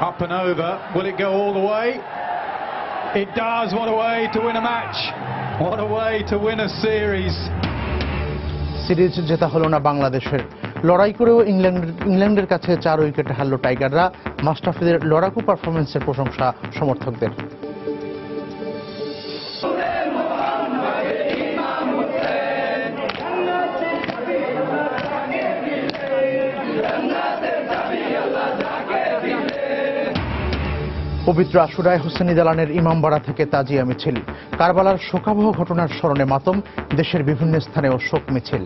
Up and over. Will it go all the way? It does. What a way to win a match. What a way to win a series. Series জেতা হলো না বাংলাদেশের। লড়াই করেও ইংল্যান্ডের কাছে 4 উইকেটে হারল টাইগাররা। মাশরাফিদের লড়াকু পারফরম্যান্সের প্রশংসা সমর্থকদের। পবিত্র আশুরায় হোসেনি দালানের ইমামবাড়া থেকে তাজিয়া মিছিল। কারবালার শোকাবহ ঘটনার স্মরণে মাতম, দেশের বিভিন্ন স্থানেও শোক মিছিল।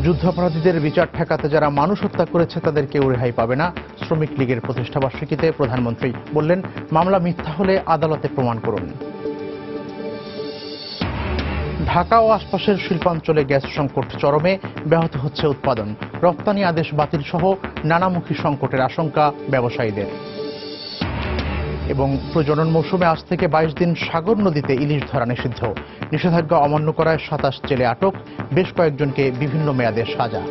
যুদ্ধাপরাধীদের বিচার ঠেকাতে যারা মানুষ হত্যা করেছে তাদের কেউ রেহাই পাবে না। শ্রমিক লীগের প্রতিষ্ঠাবার্ষিকীতে প্রধানমন্ত্রী বললেন, মামলা মিথ্যা হলে আদালতে প্রমাণ করুন। ঢাকা ও আশপাশের শিল্পাঞ্চলে গ্যাস সংকট চরমে, ব্যাহত হচ্ছে উৎপাদন। রপ্তানি আদেশ বাতিল সহ নানামুখী সংকটের আশঙ্কা ব্যবসায়ীদের। এবং প্রজনন মৌসুমে আজ থেকে 22 দিন সাগর নদীতে ইলিশ ধরা নিষিদ্ধ। নিষেধাজ্ঞা অমান্য করায় 27 জেলে আটক, বেশ কয়েকজনকে বিভিন্ন মেয়াদে সাজা।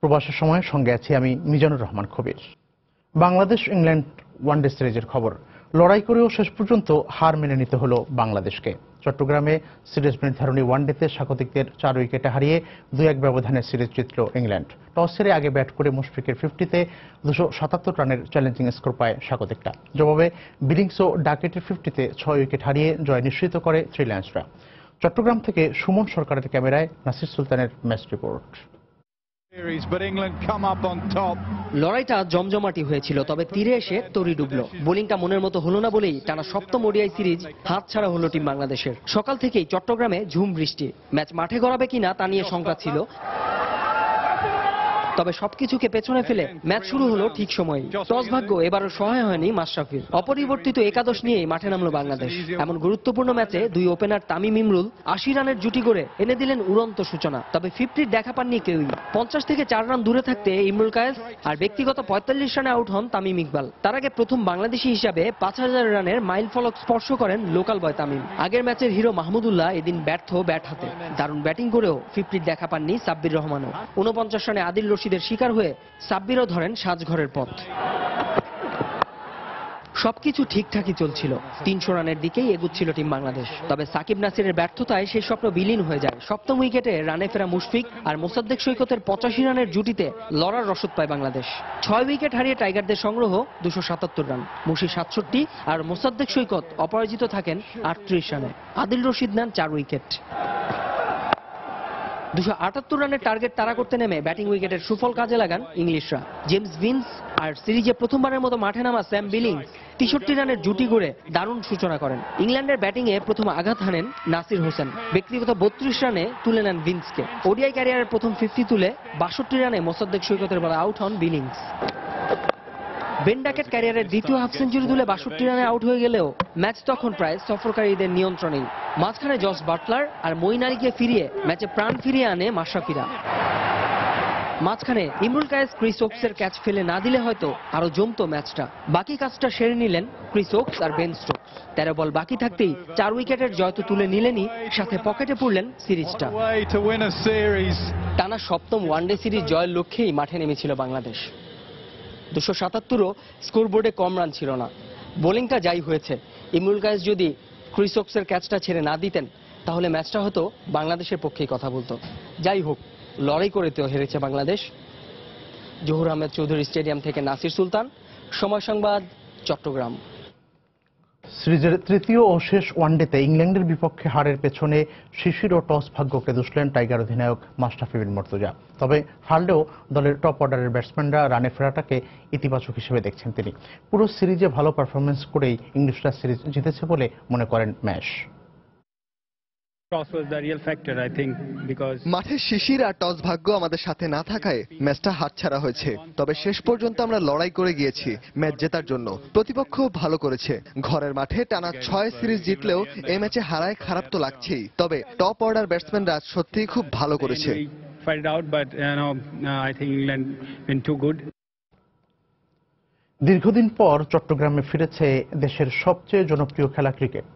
প্রবাসের সময় সঙ্গে আছি আমি মিজানুর রহমান কবির। বাংলাদেশ ইংল্যান্ড ওয়ানডে সিরিজের খবর। লড়াই করেও শেষ পর্যন্ত হার মেনে নিতে হলো বাংলাদেশকে। চট্টগ্রামে সিরিজ নির্ধারণী ওয়ানডেতে স্বাগতিকদের 4 উইকেটে হারিয়ে 2-1 ব্যবধানে সিরিজ জিতল ইংল্যান্ড। টস হেরে আগে ব্যাট করে মুশফিকের 50-তে 277 রানের চ্যালেঞ্জিং স্কোর পায় স্বাগতিকরা। জবাবে বিলিংস ও ডাকেটের 50-তে 6 উইকেট হারিয়ে জয় নিশ্চিত করে থ্রি লায়ন্সরা। চট্টগ্রাম থেকে সুমন সরকারের ক্যামেরায় নাসির সুলতানের ম্যাচ রিপোর্ট। লড়াইটা জমজমাটি হয়েছিল, তবে তীরে এসে তরি ডুবল। বোলিংটা মনের মতো হলো না বলেই টানা 7ম ওডিআই সিরিজ হাতছাড়া হলো টিম বাংলাদেশের। সকাল থেকেই চট্টগ্রামে ঝুম বৃষ্টি। ম্যাচ মাঠে গড়াবে কিনা তা নিয়ে শঙ্কা ছিল, তবে সবকিছুকে পেছনে ফেলে ম্যাচ শুরু হলো ঠিক সময়ে। টস ভাগ্য এবারও সহায় হয়নি মাশরাফির। অপরিবর্তিত একাদশ নিয়েই মাঠে নামলো বাংলাদেশ। এমন গুরুত্বপূর্ণ ম্যাচে 2 ওপেনার তামিম ইমরুল 80 রানের জুটি করে এনে দিলেন উড়ন্ত সূচনা। তবে 50-র দেখা পাননি কেউই। 50 থেকে 4 রান দূরে থাকতে ইমরুল কায়েস আর ব্যক্তিগত 45 রানে আউট হন তামিম ইকবাল। তার আগে প্রথম বাংলাদেশি হিসাবে 5000 রানের মাইল ফলক স্পর্শ করেন লোকাল বয় তামিম। আগের ম্যাচের হিরো মাহমুদুল্লাহ এদিন ব্যর্থ ব্যাট হাতে। দারুণ ব্যাটিং করেও 50-র দেখা পাননি সাব্বির রহমানও। 49 রানে আদিল রশিদের শিকার হয়ে সাব্বিরও ধরেন সাজঘরের পথ। সবকিছু ঠিকঠাকই চলছিল, 300 রানের দিকেই এগুচ্ছিল টিম বাংলাদেশ। তবে সাকিব নাসিরের ব্যর্থতায় সেই স্বপ্ন বিলীন হয়ে যায়। 7ম উইকেটে রানে ফেরা মুশফিক আর মোসাদ্দেক সৈকতের 85 রানের জুটিতে লড়ার রসদ পায় বাংলাদেশ। 6 উইকেট হারিয়ে টাইগারদের সংগ্রহ 277 রান। মুশি 67 আর মোসাদ্দেক সৈকত অপরাজিত থাকেন 38 রানে। আদিল রশিদ নেন 4 উইকেট। 278 রানের টার্গেট তাড়া করতে নেমে ব্যাটিং উইকেটের সুফল কাজে লাগান ইংলিশরা। জেমস ভিন্স আর সিরিজে প্রথমবারের মতো মাঠে নামা স্যাম বিলিংস 63 রানের জুটি গড়ে দারুণ সূচনা করেন। ইংল্যান্ডের ব্যাটিংয়ে প্রথম আঘাত হানেন নাসির হোসেন। ব্যক্তিগত 32 রানে তুলে নেন ভিন্সকে। ওডিআই ক্যারিয়ারের প্রথম 50 তুলে 62 রানে মোসাদ্দেক সৈকতের বলে আউট হন বিলিংস। বেন ডাকেট ক্যারিয়ারের দ্বিতীয় হাফ সেঞ্চুরি তুলে 62 রানে আউট হয়ে গেলেও ম্যাচ তখন প্রায় সফরকারীদের নিয়ন্ত্রণেই। মাঝখানে জস বাটলার আর মঈন আলীকে ফিরিয়ে ম্যাচে প্রাণ ফিরিয়ে আনে মাশরাফিরা। মাঝখানে ইমরুল কায়েস ক্রিস ওকসের ক্যাচ ফেলে না দিলে হয়তো আরো জমতো ম্যাচটা। বাকি কাজটা সেরে নিলেন ক্রিস ওকস আর বেন স্টোকস। 13 বল বাকি থাকতেই 4 উইকেটের জয় তো তুলে নিলেনই, সাথে পকেটে পুরলেন সিরিজটা। টানা 7ম ওয়ানডে সিরিজ জয়ের লক্ষ্যেই মাঠে নেমেছিল বাংলাদেশ। 277ও স্কোরবোর্ডে কম রান ছিল না। বোলিংটা যাই হয়েছে, ইমরুল কায়েস যদি ক্রিস ওকসের ক্যাচটা ছেড়ে না দিতেন তাহলে ম্যাচটা হয়তো বাংলাদেশের পক্ষেই কথা বলতো। যাই হোক, লড়াই করেতেও হেরেছে বাংলাদেশ। জহুর আহমেদ চৌধুরী স্টেডিয়াম থেকে নাসির সুলতান, সময় সংবাদ, চট্টগ্রাম। সিরিজের তৃতীয় ও শেষ ওয়ানডেতে ইংল্যান্ডের বিপক্ষে হারের পেছনে শিশির ও টস ভাগ্যকে দুষলেন টাইগার অধিনায়ক মাশরাফি বিন মুর্তজা। তবে হারলেও দলের টপ অর্ডারের ব্যাটসম্যানরা রানে ফেরাটাকে ইতিবাচক হিসেবে দেখছেন তিনি। পুরো সিরিজে ভালো পারফরমেন্স করেই ইংলিশরা সিরিজ জিতেছে বলে মনে করেন ম্যাশ। মাঠে শিশির আর টস ভাগ্য আমাদের সাথে না থাকায় ম্যাচটা হাতছাড়া হয়েছে। তবে শেষ পর্যন্ত আমরা লড়াই করে গিয়েছি ম্যাচ জেতার জন্য। প্রতিপক্ষ ভালো করেছে। ঘরের মাঠে টানা 6 সিরিজ জিতলেও এই ম্যাচে হারায় খারাপ তো লাগছেই। তবে টপ অর্ডার ব্যাটসম্যানরা সত্যিই খুব ভালো করেছে। দীর্ঘদিন পর চট্টগ্রামে ফিরেছে দেশের সবচেয়ে জনপ্রিয় খেলা ক্রিকেট।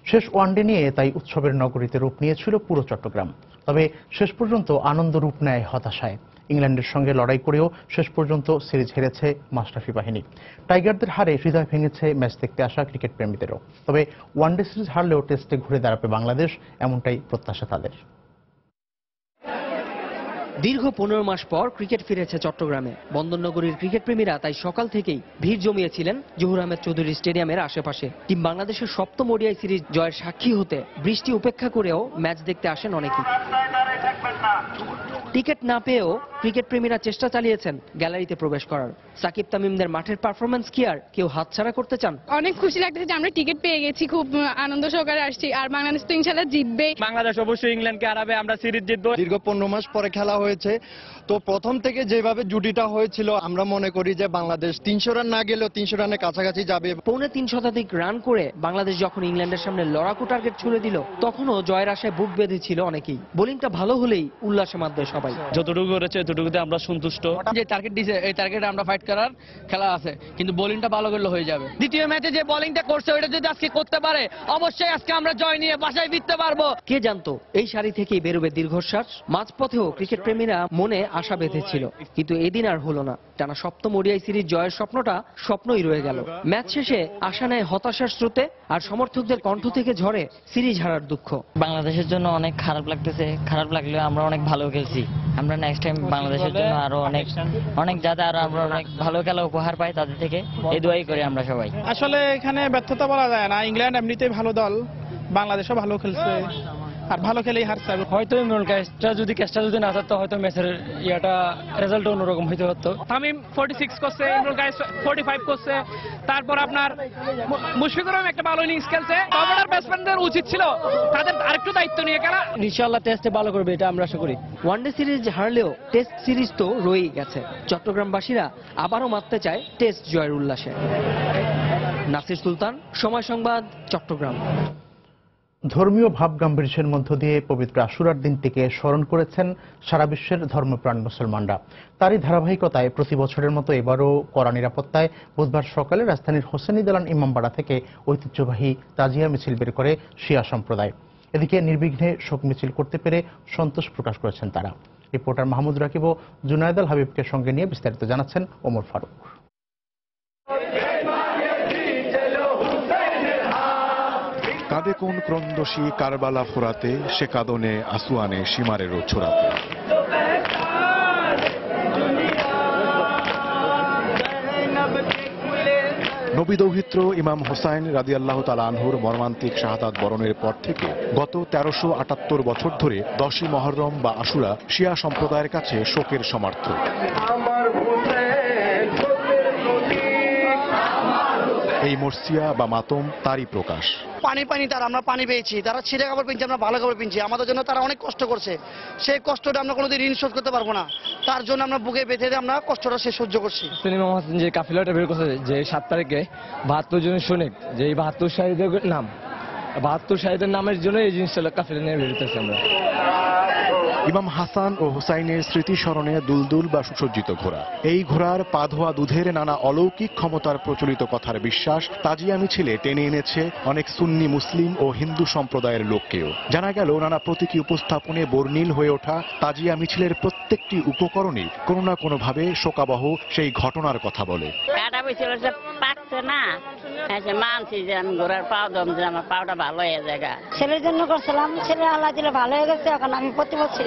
শেষ ওয়ানডে নিয়ে তাই উৎসবের নগরীতে রূপ নিয়েছিল পুরো চট্টগ্রাম। তবে শেষ পর্যন্ত আনন্দ রূপ নেয় হতাশায়। ইংল্যান্ডের সঙ্গে লড়াই করেও শেষ পর্যন্ত সিরিজ হেরেছে মাশরাফি বাহিনী। টাইগারদের হারে হৃদয় ভেঙেছে ম্যাচ দেখতে আসা ক্রিকেট প্রেমীদেরও। তবে ওয়ানডে সিরিজ হারলেও টেস্টে ঘুরে দাঁড়াবে বাংলাদেশ, এমনটাই প্রত্যাশা তাদের। দীর্ঘ 15 মাস পর ক্রিকেট ফিরেছে চট্টগ্রামে। বন্দরনগরীর ক্রিকেট প্রেমীরা তাই সকাল থেকেই ভিড় জমিয়েছিলেন জহুর আহমেদ চৌধুরী স্টেডিয়ামের আশেপাশে। টিম বাংলাদেশের সপ্তম ওডিআই সিরিজ জয়ের সাক্ষী হতে বৃষ্টি উপেক্ষা করেও ম্যাচ দেখতে আসেন অনেকেই। টিকিট না পেয়েও ক্রিকেট প্রেমীরা চেষ্টা চালিয়েছেন গ্যালারিতে প্রবেশ করার। সাকিব তামিমদের মাঠের পারফরম্যান্স কি আর কেউ হাতছাড়া করতে চান? অনেক খুশি লাগতেছে যে আমরা টিকিট পেয়ে গেছি, খুব আনন্দ সহকারে আসছি। আর বাংলাদেশ তো ইনশাআল্লাহ জিতবে। বাংলাদেশ অবশ্যই ইংল্যান্ডকে হারাবে, আমরা সিরিজ জিতবো। দীর্ঘ 15 মাস পরে খেলা হয়েছে, তো প্রথম থেকে যেভাবে জুটিটা হয়েছিল আমরা মনে করি যে বাংলাদেশ 300 রান না গেলেও 300 রানের কাছাকাছি যাবে। 3.25 শতাধিক রান করে বাংলাদেশ যখন ইংল্যান্ডের সামনে লড়াকু টার্গেট ছুড়ে দিল, তখনও জয়ের আশায় বুক বেঁধেছিল অনেকেই। বোলিংটা ভালো হলেই উল্লাসে মাতবে সবাই। যতটুকু করেছে ততটুকুতে আমরা সন্তুষ্ট। যে টার্গেট দিয়েছে এই টার্গেটে আমরা ফাইট করার খেলা আছে, কিন্তু বোলিংটা ভালো করলে হয়ে যাবে। দ্বিতীয় ম্যাচে যে বোলিংটা করছে ওটা যদি আজকে করতে পারে, অবশ্যই আজকে আমরা জয় নিয়ে বাসায় ফিরতে পারবো। কে জানতো এই সারি থেকেই বেরোবে দীর্ঘশ্বাস। মাঝপথেও ক্রিকেট প্রেমীরা মনে আশা বেঁধেছিল, কিন্তু এদিন আর হলো না। টানা সপ্তম ওডিআই সিরিজ জয়ের স্বপ্নটা স্বপ্নই রয়ে গেল। ম্যাচ শেষে আশা নেয় হতাশার স্রোতে, আর সমর্থকদের কণ্ঠ থেকে ঝরে সিরিজ হারার দুঃখ। বাংলাদেশের জন্য অনেক খারাপ লাগতেছে, খারাপ লাগলেও আমরা অনেক ভালো খেলছি। আমরা নেক্সট টাইম বাংলাদেশের জন্য আরো অনেক যাতে আরো আমরা অনেক ভালো খেলা উপহার পাই তাদের থেকে, এই দোয়াই করি আমরা সবাই। আসলে এখানে ব্যর্থতা বলা যায় না, ইংল্যান্ড এমনিতেই ভালো দল, বাংলাদেশও ভালো খেলছে আর ভালো খেলেই হারছে। হয়তো ইমরুল কাজটা যদি না থাকতো হয়তো ম্যাচের রেজাল্ট অন্যরকম হইতে হতো। তামিম 46 করছে, ইমরুল কাজ 45 করছে, তারপর আপনার মুশফিকুর রহমান একটা ভালো ইনিংস খেলছে। কভার ব্যাটসম্যানদের উচিত ছিল তাদের আরেকটু দায়িত্ব নিয়ে খেলা। ইনশাআল্লাহ টেস্টে ভালো করবে এটা আমরা আশা করি। ওয়ানডে সিরিজ হারলেও টেস্ট সিরিজ তো রয়েই গেছে। চট্টগ্রামবাসীরা আবারও মাততে চায় টেস্ট জয়ের উল্লাসে। নাসির সুলতান, সময় সংবাদ, চট্টগ্রাম। ধর্মীয় ভাব গাম্ভীর্যের মধ্য দিয়ে পবিত্র আশুরার দিনটিকে স্মরণ করেছেন সারা বিশ্বের ধর্মপ্রাণ মুসলমানরা। তারই ধারাবাহিকতায় প্রতি বছরের মতো এবারও কড়া নিরাপত্তায় বুধবার সকালে রাজধানীর হোসেনি দালান ইমামবাড়া থেকে ঐতিহ্যবাহী তাজিয়া মিছিল বের করে শিয়া সম্প্রদায়। এদিকে নির্বিঘ্নে শোক মিছিল করতে পেরে সন্তোষ প্রকাশ করেছেন তারা। রিপোর্টার মাহমুদ রাকিব ও জুনায়েদ আল হাবিবকে সঙ্গে নিয়ে বিস্তারিত জানাচ্ছেন ওমর ফারুক। কাঁদে কোন ক্রন্দসী কারবালা ফোরাতে, সে কাঁদনে আসুয়ানে সীমারেরও ছোড়াতে। নবী দৌহিত্র ইমাম হোসাইন রাদিয়াল্লাহু তাআলা আনহুর মর্মান্তিক শাহাদাত বরণের পর থেকে গত 1378 বছর ধরে 10ই মুহররম বা আশুরা শিয়া সম্প্রদায়ের কাছে শোকের সমার্থ। এই মর্সিয়া বা মাতম তারই প্রকাশ। পানি তারা আমরা পানি পেয়েছি, তারা ছিঁড়ে কাপড় পিনছে, আমরা ভালো কাপড় পিনছি। আমাদের জন্য তারা অনেক কষ্ট করছে, সেই কষ্টটা আমরা কোনোদিন ঋণ শোধ করতে পারবো না। তার জন্য আমরা বুকে বেঁধে দিয়ে আমরা কষ্টটা সে সহ্য করছি। যে কাফিলাটা বের করছে যে 7 তারিখে 72 জন সৈনিক, যে এই 72 শাহীদের নাম, 72 শাহীদের নামের জন্য এই জিনিসটা কাফিলা নিয়ে বেরোতেছে আমরা। ইমাম হাসান ও হুসাইনের স্মৃতি স্মরণে দুলদুল বা সুসজ্জিত ঘোড়া। এই ঘোড়ার পা ধোয়া দুধের নানা অলৌকিক ক্ষমতার প্রচলিত কথার বিশ্বাস তাজিয়া মিছিলে টেনে এনেছে অনেক সুন্নি মুসলিম ও হিন্দু সম্প্রদায়ের লোককেও। জানা গেল নানা প্রতীকী উপস্থাপনে বর্ণিল হয়ে ওঠা তাজিয়া মিছিলের প্রত্যেকটি উপকরণই কোনো না কোনোভাবে শোকাবহ সেই ঘটনার কথা বলে। ছেলের জন্য করছিলাম, ছেলে আল্লাহ দিলে ভালো হয়ে গেছে, এখন আমি প্রতি বছর।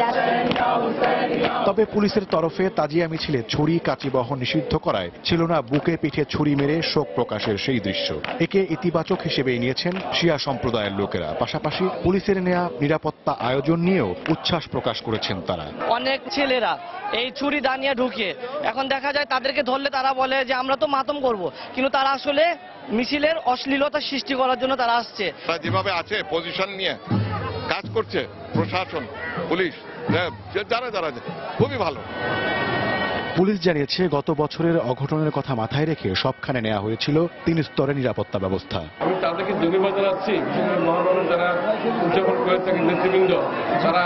তবে পুলিশের তরফে তাজিয়া মিছিলে ছুরি কাঁচি বহন নিষিদ্ধ করায় ছিল না বুকে পিঠে ছুরি মেরে শোক প্রকাশের সেই দৃশ্য। একে ইতিবাচক হিসেবে নিয়েছেন শিয়া সম্প্রদায়ের লোকেরা। পাশাপাশি পুলিশের নেয়া নিরাপত্তা আয়োজন নিয়েও উচ্ছ্বাস প্রকাশ করেছেন তারা। অনেক ছেলেরা এই ছুরি দানিয়ে ঢুকিয়ে এখন দেখা যায় তাদেরকে ধরলে তারা বলে যে আমরা তো মাতম করব, কিন্তু তারা আসলে মিছিলের অশ্লীলতা সৃষ্টি করার জন্য তারা আসছে। যেভাবে আছে পজিশন নিয়ে কাজ করছে প্রশাসন, পুলিশ, যারা খুবই ভালো। পুলিশ জানিয়েছে গত বছরের অঘটনের কথা মাথায় রেখে সবখানে নেওয়া হয়েছিল 3 স্তরের নিরাপত্তা ব্যবস্থা। আমি তাদেরকে ধন্যবাদ জানাচ্ছি, বিশেষ করে মহানগরের যারা উদযাপন করে থাকেন নেতৃবৃন্দ, তারা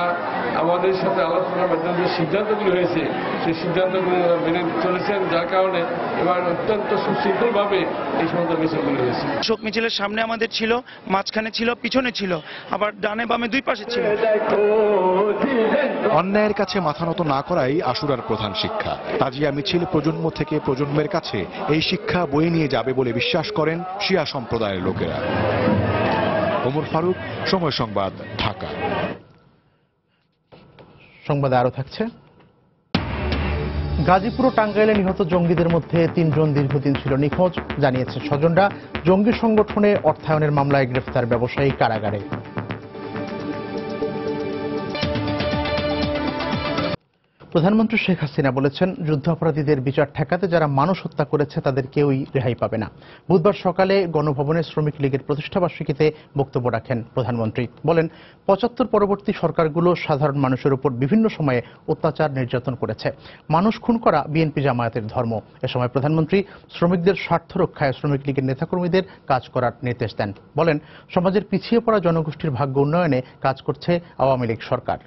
আমাদের সাথে আলোচনার মাধ্যমে যে সিদ্ধান্তগুলো হয়েছে সেই সিদ্ধান্তগুলো মেনে চলেছেন, যার কারণে এবার অত্যন্ত সুশৃঙ্খলভাবে এই সমস্ত মিছিলগুলো হয়েছে। শোক মিছিলের সামনে আমাদের ছিল, মাঝখানে ছিল, পিছনে ছিল, আবার ডানে বামে দুই পাশে ছিল। অন্যায়ের কাছে মাথা নত না করাই আশুরার প্রধান শিক্ষা। তাজিয়া মিছিল প্রজন্ম থেকে প্রজন্মের কাছে এই শিক্ষা বয়ে নিয়ে যাবে বলে বিশ্বাস করেন শিয়া সম্প্রদায়ের লোকেরা। ওমর ফারুক, সময় সংবাদ, ঢাকা। সংবাদে আরো থাকছে, গাজীপুর ও টাঙ্গাইলে নিহত জঙ্গিদের মধ্যে 3 জন দীর্ঘদিন ছিল নিখোঁজ, জানিয়েছে স্বজনরা। জঙ্গি সংগঠনে অর্থায়নের মামলায় গ্রেফতার ব্যবসায়ী কারাগারে। প্রধানমন্ত্রী শেখ হাসিনা বলেছেন, যুদ্ধাপরাধীদের বিচার ঠেকাতে যারা মানুষ হত্যা করেছে তাদের কেউই রেহাই পাবে না। বুধবার সকালে গণভবনে শ্রমিক লীগের প্রতিষ্ঠাবার্ষিকীতে বক্তব্য রাখেন প্রধানমন্ত্রী। বলেন, 75 পরবর্তী সরকারগুলো সাধারণ মানুষের উপর বিভিন্ন সময়ে অত্যাচার নির্যাতন করেছে। মানুষ খুন করা বিএনপি জামায়াতের ধর্ম। এ সময় প্রধানমন্ত্রী শ্রমিকদের স্বার্থ রক্ষায় শ্রমিক লীগের নেতাকর্মীদের কাজ করার নির্দেশ দেন। বলেন, সমাজের পিছিয়ে পড়া জনগোষ্ঠীর ভাগ্য উন্নয়নে কাজ করছে আওয়ামী লীগ সরকার।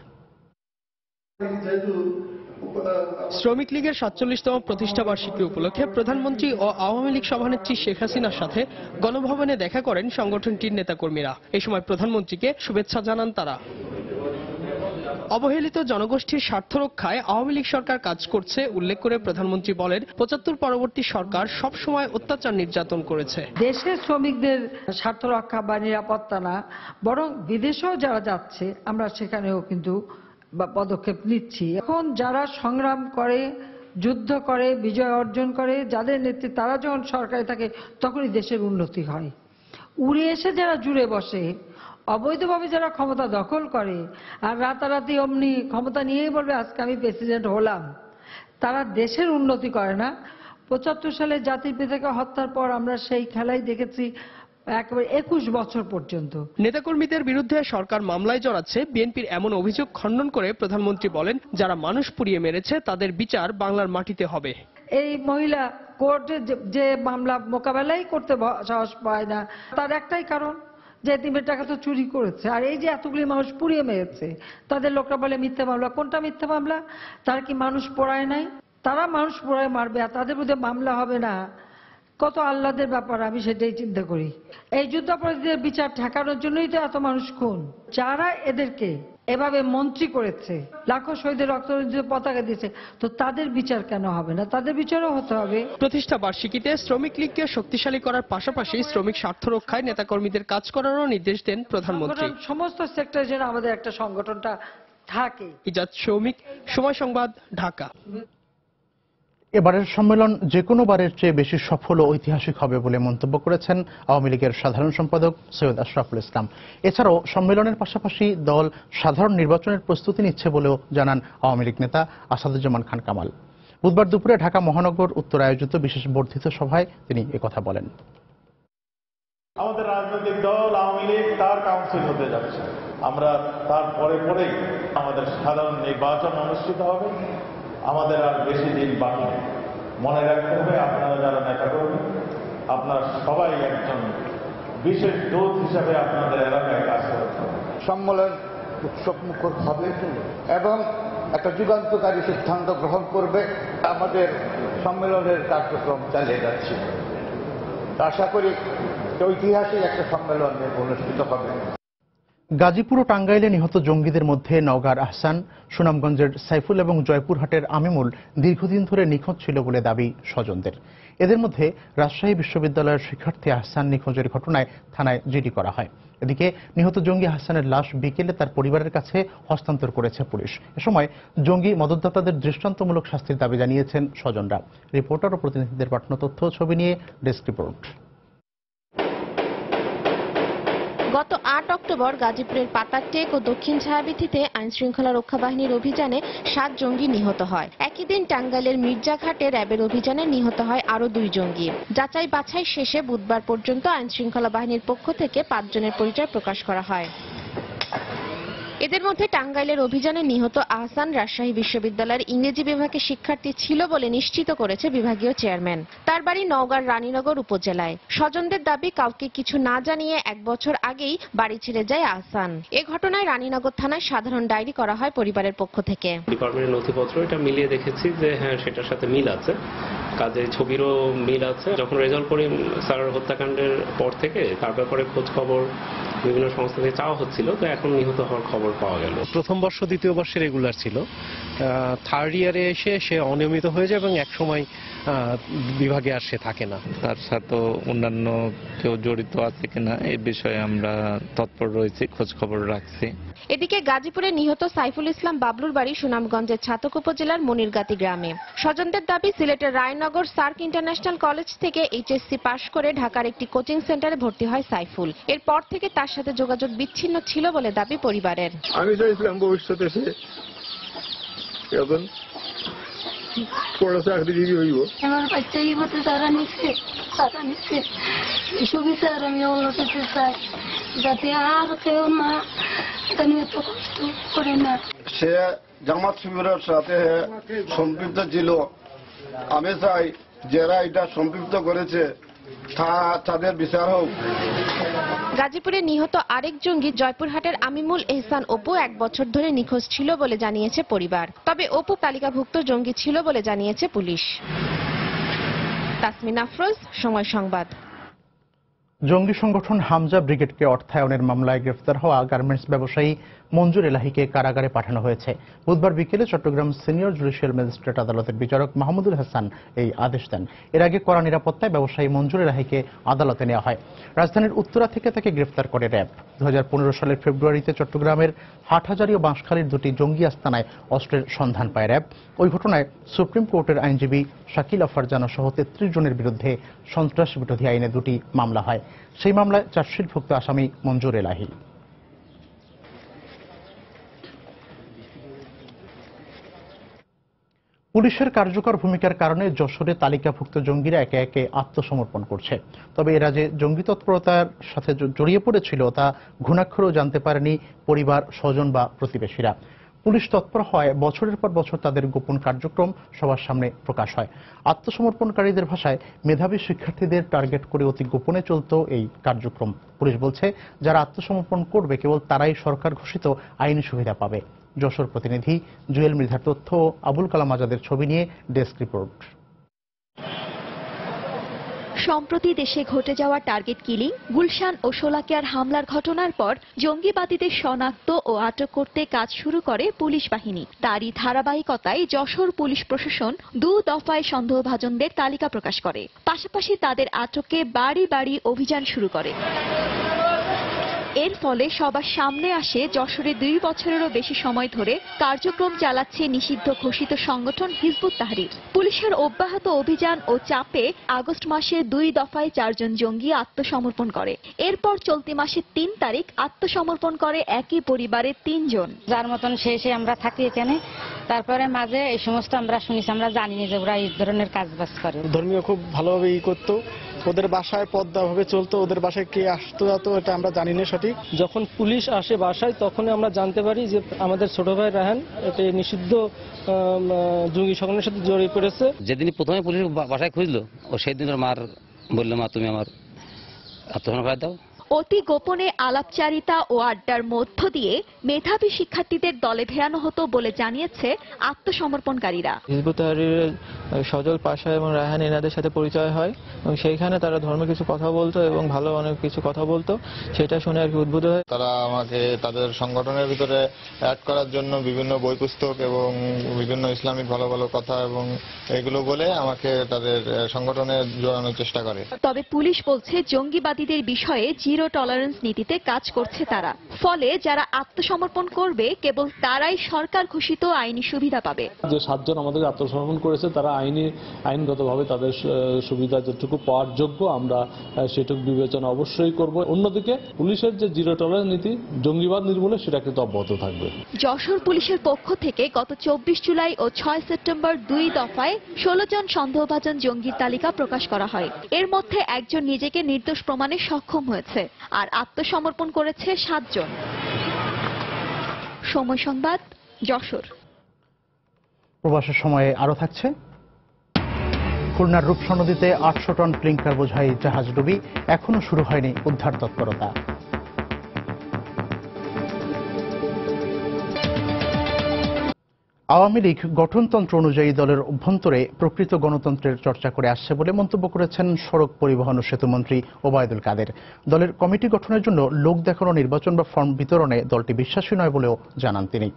শ্রমিক লীগের 47তম প্রতিষ্ঠাবার্ষিকী উপলক্ষে প্রধানমন্ত্রী ও আওয়ামী লীগ সভানেত্রী শেখ হাসিনার সাথে গণভবনে দেখা করেন সংগঠনটির নেতাকর্মীরা। এই সময় প্রধানমন্ত্রীকে শুভেচ্ছা জানান তারা। অবহেলিত জনগোষ্ঠীর স্বার্থ রক্ষায় আওয়ামী লীগ সরকার কাজ করছে উল্লেখ করে প্রধানমন্ত্রী বলেন, 75 পরবর্তী সরকার সব সময় অত্যাচার নির্যাতন করেছে। দেশের শ্রমিকদের স্বার্থ রক্ষা বা নিরাপত্তা না, বরং বিদেশেও যারা যাচ্ছে আমরা সেখানেও কিন্তু পদক্ষেপ নিচ্ছি। এখন যারা সংগ্রাম করে, যুদ্ধ করে, বিজয় অর্জন করে, যাদের নেতৃত্বে তারা যখন সরকারে থাকে তখনই দেশের উন্নতি হয়। উড়ে এসে যারা জুড়ে বসে, অবৈধভাবে যারা ক্ষমতা দখল করে আর রাতারাতি অমনি ক্ষমতা নিয়েই বলবে আজকে আমি প্রেসিডেন্ট হলাম, তারা দেশের উন্নতি করে না। 75 সালে জাতির পিতাকে হত্যার পর আমরা সেই খেলাই দেখেছি একেবারে 21 বছর পর্যন্ত। নেতাকর্মীদের বিরুদ্ধে সরকার মামলায় জড়াচ্ছে, বিএনপির এমন অভিযোগ খণ্ডন করে প্রধানমন্ত্রী বলেন, যারা মানুষ পুড়িয়ে মেরেছে তাদের বিচার বাংলার মাটিতে হবে। এই মহিলা কোর্টে যে মামলা মোকাবেলাই করতে সাহস পায় না, তার একটাই কারণ যে এতিমের টাকা তো চুরি করেছে। আর এই যে এতগুলি মানুষ পুড়িয়ে মেরেছে, তাদের লোকরা বলে মিথ্যা মামলা। কোনটা মিথ্যা মামলা? তারা কি মানুষ পোড়ায় নাই? তারা মানুষ পোড়ায় মারবে আর তাদের বিরুদ্ধে মামলা হবে না, কত আহ্লাদের ব্যাপার। আমি সেটাই চিন্তা করি। এই যুদ্ধাপরাধীদের বিচার ঠেকানোর জন্যই তো এত মানুষ খুন। যারা এদেরকে এভাবে মন্ত্রী করেছে, লাখো শহীদের রক্ত পতাকা দিয়েছে, তো তাদের বিচার কেন হবে না? তাদের বিচারও হতে হবে। প্রতিষ্ঠা বার্ষিকীতে শ্রমিক লীগকে শক্তিশালী করার পাশাপাশি শ্রমিক স্বার্থ রক্ষায় নেতাকর্মীদের কাজ করারও নির্দেশ দেন প্রধানমন্ত্রী। সমস্ত সেক্টরে যেন আমাদের একটা সংগঠনটা থাকে। ইজাজ শৌমিক, সময় সংবাদ, ঢাকা। এবারের সম্মেলন যে কোনো বারের চেয়ে বেশি সফল ও ঐতিহাসিক হবে বলে মন্তব্য করেছেন আওয়ামী লীগের সাধারণ সম্পাদক সৈয়দ আশরাফুল ইসলাম। এছাড়াও সম্মেলনের পাশাপাশি দল সাধারণ নির্বাচনের প্রস্তুতি নিচ্ছে বলেও জানান আওয়ামী লীগ নেতা আসাদুজ্জামান খান কামাল। বুধবার দুপুরে ঢাকা মহানগর উত্তর আয়োজিত বিশেষ বর্ধিত সভায় তিনি একথা বলেন। আমাদের রাজনৈতিক দল আওয়ামী লীগ তার কাউন্সিল হতে যাচ্ছে, আমরা তার পরেই আমাদের সাধারণ নির্বাচন অনুষ্ঠিত হবে। আমাদের আর বেশি দিন বাকি নেই। মনে রাখতে হবে, আপনারা যারা নেতা কর্মী, আপনারা সবাই একজন বিশেষ দূত হিসাবে আপনাদের এলাকায় কাজ করতে হবে। সম্মেলন উৎসবমুখর হবে এবং একটা যুগান্তকারী সিদ্ধান্ত গ্রহণ করবে। আমাদের সম্মেলনের কার্যক্রম চালিয়ে যাচ্ছে। আশা করি ঐতিহাসিক একটা সম্মেলন অনুষ্ঠিত হবে। গাজীপুর ও টাঙ্গাইলে নিহত জঙ্গিদের মধ্যে নওগাঁর আহসান, সুনামগঞ্জের সাইফুল এবং জয়পুরহাটের আমিমুল দীর্ঘদিন ধরে নিখোঁজ ছিল বলে দাবি স্বজনদের। এদের মধ্যে রাজশাহী বিশ্ববিদ্যালয়ের শিক্ষার্থী আহসান নিখোঁজের ঘটনায় থানায় জিডি করা হয়। এদিকে নিহত জঙ্গি আহসানের লাশ বিকেলে তার পরিবারের কাছে হস্তান্তর করেছে পুলিশ। এ সময় জঙ্গি মদতদাতাদের দৃষ্টান্তমূলক শাস্তির দাবি জানিয়েছেন স্বজনরা। রিপোর্টার ও প্রতিনিধিদের পাঠানো তথ্য ছবি নিয়ে ডেস্ক রিপোর্ট। গত 8 অক্টোবর গাজীপুরের পাতারটেক ও দক্ষিণ ছায়াবীথিতে আইনশৃঙ্খলা রক্ষা বাহিনীর অভিযানে 7 জঙ্গি নিহত হয়। একই দিন টাঙ্গাইলের মির্জাঘাটে র্যাবের অভিযানে নিহত হয় আরও 2 জঙ্গি। যাচাই বাছাই শেষে বুধবার পর্যন্ত আইনশৃঙ্খলা বাহিনীর পক্ষ থেকে 5 জনের পরিচয় প্রকাশ করা হয়। এদের মধ্যে টাঙ্গাইলের অভিযানে নিহত আহসান রাজশাহী বিশ্ববিদ্যালয়ের ইংরেজি বিভাগের শিক্ষার্থী ছিল বলে নিশ্চিত করেছে বিভাগীয় চেয়ারম্যান। তার বাড়ি নওগাঁর রানীনগর উপজেলায়। স্বজনদের দাবি কাউকে কিছু না জানিয়ে 1 বছর আগেই বাড়ি ছেড়ে যায় আহসান। এ ঘটনায় রানীনগর থানায় সাধারণ ডায়েরি করা হয় পরিবারের পক্ষ থেকে। ডিপার্টমেন্টের নথিপত্র এটা মিলিয়ে দেখেছি যে হ্যাঁ সেটার সাথে মিল আছে, কাজে ছবিরও মিল আছে। যখন রেজাল্ট করি স্যার হত্যাকাণ্ডের পর থেকে তার ব্যাপারে খোঁজ খবর বিভিন্ন সংস্থা থেকে চাওয়া হচ্ছিল, তো এখন নিহত হওয়ার খবর পাওয়া গেল। প্রথম বর্ষ দ্বিতীয় বর্ষে রেগুলার ছিল, থার্ড ইয়ারে এসে সে অনিয়মিত হয়ে যায় এবং একসময় বিভাগে আর সে থাকে না। তার সাথে অন্যান্য কেউ জড়িত আছে কিনা এই বিষয়ে আমরা তৎপর রয়েছি, খোঁজ খবর রাখছি। এদিকে গাজীপুরে নিহত সাইফুল ইসলাম বাবলুর বাড়ি সুনামগঞ্জের ছাতক উপজেলার মনিরগাতি গ্রামে। স্বজনদের দাবি সিলেটের রায়নগর সার্ক ইন্টারন্যাশনাল কলেজ থেকে এইচএসসি পাশ করে ঢাকার একটি কোচিং সেন্টারে ভর্তি হয় সাইফুল। এরপর থেকে তার সাথে যোগাযোগ বিচ্ছিন্ন ছিল বলে দাবি পরিবারের। আমি চাইছিলাম ভবিষ্যতে সে এখন চাকরিজীবী হইব। আমার বাচ্চা এই মতো তারা নিচ্ছে এসবই স্যার আমি অল্লাতে চাই যাতে আর কেউ না এত কষ্ট করে না। সে জামাত শিবিরের সাথে সম্পৃক্ত ছিল। আমি চাই যারা এটা সম্পৃক্ত করেছে তাদের বিচার হোক। গাজীপুরে নিহত আরেক জঙ্গি জয়পুরহাটের আমিমুল এহসান অপু 1 বছর ধরে নিখোঁজ ছিল বলে জানিয়েছে পরিবার। তবে অপু তালিকাভুক্ত জঙ্গি ছিল বলে জানিয়েছে পুলিশ। তাসমিন আফরোজ, সময় সংবাদ। জঙ্গি সংগঠন হামজা ব্রিগেডকে অর্থায়নের মামলায় গ্রেফতার হওয়া গার্মেন্টস ব্যবসায়ী মঞ্জুর এলাহিকে কারাগারে পাঠানো হয়েছে। বুধবার বিকেলে চট্টগ্রাম সিনিয়র জুডিশিয়াল ম্যাজিস্ট্রেট আদালতের বিচারক মাহমুদুল হাসান এই আদেশ দেন। এর আগে কড়া নিরাপত্তায় ব্যবসায়ী মঞ্জুর এলাহিকে আদালতে নেওয়া হয়। রাজধানীর উত্তরা থেকে তাকে গ্রেফতার করে র্যাব। 2015 সালের ফেব্রুয়ারিতে চট্টগ্রামের হাটহাজারী ও বাঁশখালীর 2টি জঙ্গি আস্তানায় অস্ত্রের সন্ধান পায় র্যাব। ওই ঘটনায় সুপ্রিম কোর্টের আইনজীবী শাকিল আফারজানা সহ 33 জনের বিরুদ্ধে সন্ত্রাস বিরোধী আইনে 2টি মামলা হয়। সেই মামলায় চার্জশিটভুক্ত আসামি মঞ্জুর এলাহি। পুলিশের কার্যকর ভূমিকার কারণে যশোরে তালিকাভুক্ত জঙ্গিরা একে একে আত্মসমর্পণ করছে। তবে এরা যে জঙ্গি তৎপরতার সাথে জড়িয়ে পড়েছিল তা ঘুণাক্ষরেও জানতে পারেনি পরিবার, স্বজন বা প্রতিবেশীরা। পুলিশ তৎপর হয় বছরের পর বছর তাদের গোপন কার্যক্রম সবার সামনে প্রকাশ হয়। আত্মসমর্পণকারীদের ভাষায় মেধাবী শিক্ষার্থীদের টার্গেট করে অতি গোপনে চলত এই কার্যক্রম। পুলিশ বলছে যারা আত্মসমর্পণ করবে কেবল তারাই সরকার ঘোষিত আইনি সুবিধা পাবে। যশোর প্রতিনিধি জুয়েল মৃধার তথ্য, আবুল কালাম আজাদের ছবি নিয়ে ডেস্ক রিপোর্ট। সম্প্রতি দেশে ঘটে যাওয়া টার্গেট কিলিং, গুলশান ও শোলাকিয়ার হামলার ঘটনার পর জঙ্গিবাদীদের শনাক্ত ও আটক করতে কাজ শুরু করে পুলিশ বাহিনী। তারই ধারাবাহিকতায় যশোর পুলিশ প্রশাসন 2 দফায় সন্দেহভাজনদের তালিকা প্রকাশ করে। পাশাপাশি তাদের আটকে বাড়ি বাড়ি অভিযান শুরু করে। এর ফলে সবার সামনে আসে যশোরে 2 বছরেরও বেশি সময় ধরে কার্যক্রম চালাচ্ছে নিষিদ্ধ ঘোষিত সংগঠন হিজবুত তাহরির। পুলিশের অব্যাহত অভিযান ও চাপে আগস্ট মাসে 2 দফায় 4 জন জঙ্গি আত্মসমর্পণ করে। এরপর চলতি মাসের 3 তারিখ আত্মসমর্পণ করে একই পরিবারের 3 জন। যার মতন শেষে আমরা থাকি এখানে, তারপরে মাঝে এই সমস্ত আমরা শুনেছি, আমরা জানি যে ওরা এই ধরনের কাজ বাজ করে। ধর্মীয় খুব ভালোভাবে করতো, ওদের বাসায় পদ্মা ভাবে চলতো, ওদের বাসায় কে আসতো যেত এটা আমরা জানি না সঠিক। যখন পুলিশ আসে বাসায় তখন আমরা জানতে পারি যে আমাদের ছোট ভাই রাহান এটা নিষিদ্ধ জঙ্গি সংগঠনের সাথে জড়িয়ে পড়েছে। যেদিন প্রথমে পুলিশ বাসায় খুঁজলো ও সেদিন ওর মার বললো, মা তুমি আমার আত্মসমর্পণ করে দাও। অতি গোপনে আলাপচারিতা ও আড্ডার মধ্য দিয়ে মেধাবী শিক্ষার্থীদের দলে ভেড়ানো হতো বলে জানিয়েছে আত্মসমর্পণকারীরা। হিজবুত তাহরীরের সজল পাশা এবং রায়হান এনাদের সাথে পরিচয় হয় এবং সেইখানে তারা ধর্মের কিছু কথা বলতো এবং ভালো অনেক কিছু কথা বলতো, সেটা শুনে আর কি উদ্বুদ্ধ হয়। তারা আমাকে তাদের সংগঠনের ভিতরে অ্যাড করার জন্য বিভিন্ন বই পুস্তক এবং বিভিন্ন ইসলামিক ভালো ভালো কথা এবং এগুলো বলে আমাকে তাদের সংগঠনে জড়ানোর চেষ্টা করে। তবে পুলিশ বলছে জঙ্গিবাদীদের বিষয়ে জিরো টলারেন্স নীতিতে কাজ করছে তারা। ফলে যারা আত্মসমর্পণ করবে কেবল তারাই সরকার ঘোষিত আইনি সুবিধা পাবে। যে 7 জন আমাদের আত্মসমর্পণ করেছে তারা আইনগতভাবে তাদের সুবিধা যেটুকু পাওয়ার যোগ্য আমরা সেটুকু বিবেচনা অবশ্যই করব। অন্যদিকে পুলিশের যে জিরো টলারেন্স নীতি জঙ্গিবাদ নির্মূলে সেটা কিন্তু অব্যাহত থাকবে। যশোর পুলিশের পক্ষ থেকে গত 24 জুলাই ও 6 সেপ্টেম্বর 2 দফায় 16 জন সন্দেহভাজন জঙ্গির তালিকা প্রকাশ করা হয়। এর মধ্যে একজন নিজেকে নির্দোষ প্রমাণে সক্ষম হয়েছে আর আত্মসমর্পণ করেছে 7 জন। সময় সংবাদ, যশোর। প্রবাসের সময়ে আরো থাকছে, খুলনার রূপসা নদীতে 800 টন ক্লিংকার বোঝাই জাহাজ ডুবি, এখনো শুরু হয়নি উদ্ধার তৎপরতা। আওয়ামী লীগ গঠনতন্ত্র অনুযায়ী দলের অভ্যন্তরে প্রকৃত গণতন্ত্রের চর্চা করে আসছে বলে মন্তব্য করেছেন সড়ক পরিবহন ও সেতুমন্ত্রী ওবায়দুল কাদের। দলের কমিটি গঠনের জন্য লোক দেখানো নির্বাচন বা ফর্ম বিতরণে দলটি বিশ্বাসী নয় বলেও জানান তিনি।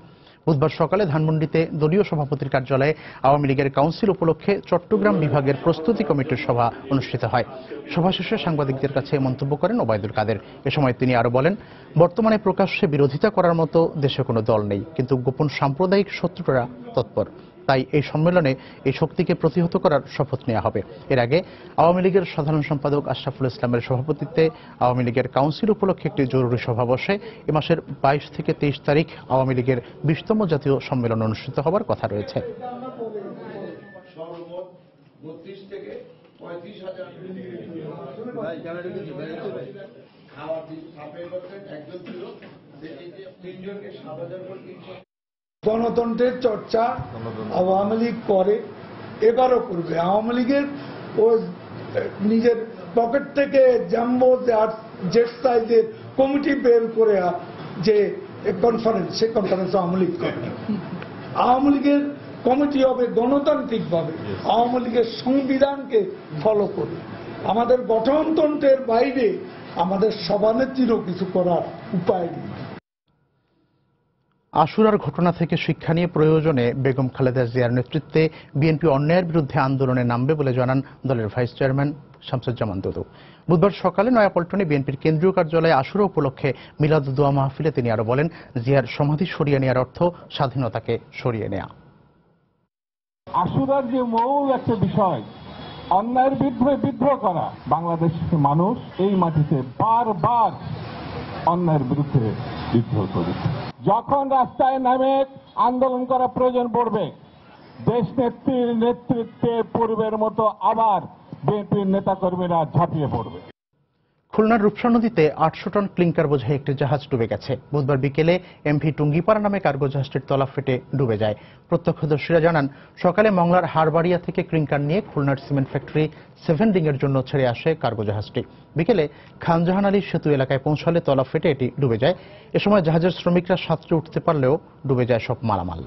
বুধবার সকালে ধানমন্ডিতে দলীয় সভাপতির কার্যালয়ে আওয়ামী লীগের কাউন্সিল উপলক্ষে চট্টগ্রাম বিভাগের প্রস্তুতি কমিটির সভা অনুষ্ঠিত হয়। সভা শেষে সাংবাদিকদের কাছে মন্তব্য করেন ওবায়দুল কাদের। এ সময় তিনি আরো বলেন, বর্তমানে প্রকাশ্যে বিরোধিতা করার মতো দেশে কোনো দল নেই, কিন্তু গোপন সাম্প্রদায়িক শত্রুরা তৎপর। তাই এই সম্মেলনে এই শক্তিকে প্রতিহত করার শপথ নেওয়া হবে। এর আগে আওয়ামী লীগের সাধারণ সম্পাদক আশরাফুল ইসলামের সভাপতিত্বে আওয়ামী লীগের কাউন্সিল উপলক্ষে একটি জরুরি সভা বসে। এ মাসের 22 থেকে 23 তারিখ আওয়ামী লীগের 20তম জাতীয় সম্মেলন অনুষ্ঠিত হওয়ার কথা রয়েছে। গণতন্ত্রের চর্চা আওয়ামী লীগ করে, এবারও করবে। আওয়ামী লীগের ও নিজের পকেট থেকে জাম্বো জেট সাইজের কমিটি বের করে যে কনফারেন্স, সে কনফারেন্স আওয়ামী লীগ করবে। আওয়ামী লীগের কমিটি হবে গণতান্ত্রিকভাবে, আওয়ামী লীগের সংবিধানকে ফলো করে। আমাদের গঠনতন্ত্রের বাইরে আমাদের সভানেত্রীরও কিছু করার উপায় নেই। আশুরার ঘটনা থেকে শিক্ষা নিয়ে প্রয়োজনে বেগম খালেদা জিয়ার নেতৃত্বে বিএনপি অন্যায়ের বিরুদ্ধে আন্দোলনে নামবে বলে জানান দলের ভাইস চেয়ারম্যান শামসুজ্জামান দুদু। বুধবার সকালে নয়াপল্টনে বিএনপির কেন্দ্রীয় কার্যালয়ে আশুরা উপলক্ষে মিলাদ দোয়া মাহফিলে তিনি আরো বলেন, জিয়ার সমাধি সরিয়ে নেওয়ার অর্থ স্বাধীনতাকে সরিয়ে নেওয়া। আশুরার যে মূল একটা বিষয়, অন্যায়ের বিরুদ্ধে বিদ্রোহ করা। বাংলাদেশের মানুষ এই মাটিতে বারবার অন্যায়ের বিরুদ্ধে বিদ্রোহ করেছে। যখন রাস্তায় নামে আন্দোলন করা প্রয়োজন পড়বে, দেশ নেত্রীর নেতৃত্বে পূর্বের মতো আবার বিএনপির নেতাকর্মীরা ঝাঁপিয়ে পড়বে। খুলনার রূপসা নদীতে 800 টন ক্লিংকার বোঝাই একটি জাহাজ ডুবে গেছে। বুধবার বিকেলে এমভি টুঙ্গিপাড়া নামে কার্গো জাহাজটির তলা ফেটে ডুবে যায়। প্রত্যক্ষদর্শীরা জানান, সকালে মংলার হারবাড়িয়া থেকে ক্লিংকার নিয়ে খুলনার সিমেন্ট ফ্যাক্টরি 7 ডিং-এর জন্য ছেড়ে আসে কার্গো জাহাজটি। বিকেলে খানজাহান আলী সেতু এলাকায় পৌঁছালে তলা ফেটে এটি ডুবে যায়। এ সময় জাহাজের শ্রমিকরা সাঁতরে উঠতে পারলেও ডুবে যায় সব মালামাল।